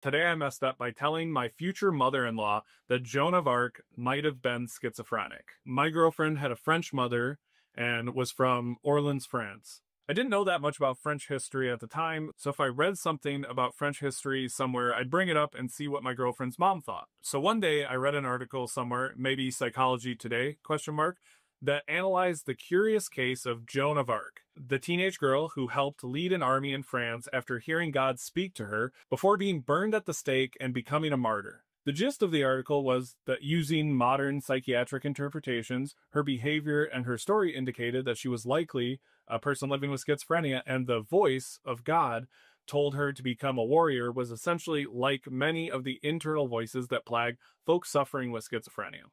Today I messed up by telling my future mother-in-law that Joan of Arc might have been schizophrenic. My girlfriend had a French mother and was from Orleans, France. I didn't know that much about French history at the time, so if I read something about French history somewhere, I'd bring it up and see what my girlfriend's mom thought. So one day I read an article somewhere, maybe Psychology Today, that analyzed the curious case of Joan of Arc, the teenage girl who helped lead an army in France after hearing God speak to her before being burned at the stake and becoming a martyr. The gist of the article was that using modern psychiatric interpretations, her behavior and her story indicated that she was likely a person living with schizophrenia, and the voice of God told her to become a warrior was essentially like many of the internal voices that plague folks suffering with schizophrenia.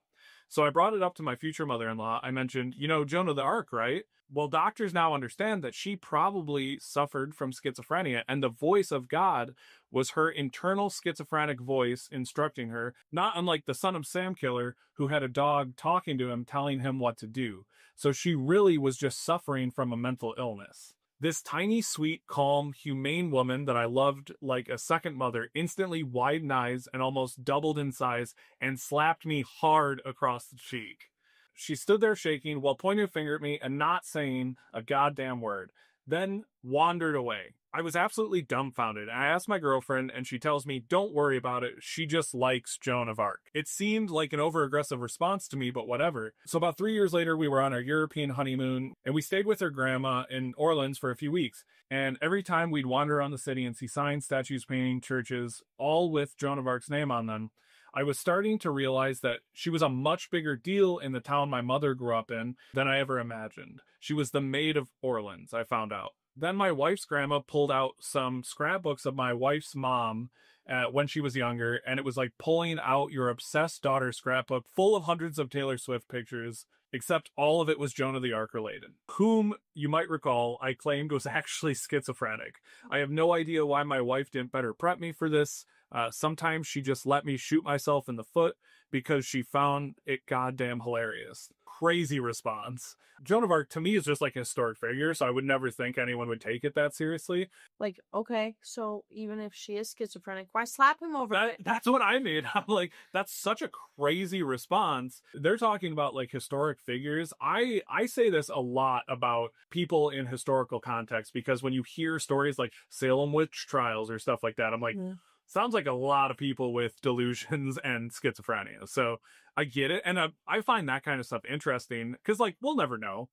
So I brought it up to my future mother-in-law. I mentioned, Joan of the Arc, right? Well, doctors now understand that she probably suffered from schizophrenia, and the voice of God was her internal schizophrenic voice instructing her, not unlike the Son of Sam killer who had a dog talking to him, telling him what to do. So she really was just suffering from a mental illness. This tiny, sweet, calm, humane woman that I loved like a second mother instantly widened eyes and almost doubled in size and slapped me hard across the cheek. She stood there shaking while pointing a finger at me and not saying a goddamn word, then wandered away. I was absolutely dumbfounded. I asked my girlfriend, and she tells me, don't worry about it. She just likes Joan of Arc. It seemed like an over-aggressive response to me, but whatever. So about 3 years later, we were on our European honeymoon, and we stayed with her grandma in Orleans for a few weeks. And every time we'd wander around the city and see signs, statues, paintings, churches, all with Joan of Arc's name on them, I was starting to realize that she was a much bigger deal in the town my mother grew up in than I ever imagined. She was the Maid of Orleans, I found out. Then my wife's grandma pulled out some scrapbooks of my wife's mom when she was younger, and it was like pulling out your obsessed daughter scrapbook full of hundreds of Taylor Swift pictures, except all of it was Joan of the Arc related, whom, you might recall, I claimed was actually schizophrenic. I have no idea why my wife didn't better prep me for this. Sometimes she just let me shoot myself in the foot because she found it goddamn hilarious. Crazy response. Joan of Arc to me is just like a historic figure, so I would never think anyone would take it that seriously. Like, okay, so even if she is schizophrenic, why slap him over it? That's what I mean. I'm like, that's such a crazy response. They're talking about like historic figures. I say this a lot about people in historical context because when you hear stories like Salem witch trials or stuff like that, I'm like, sounds like a lot of people with delusions and schizophrenia. So I get it. And I find that kind of stuff interesting because, like, we'll never know.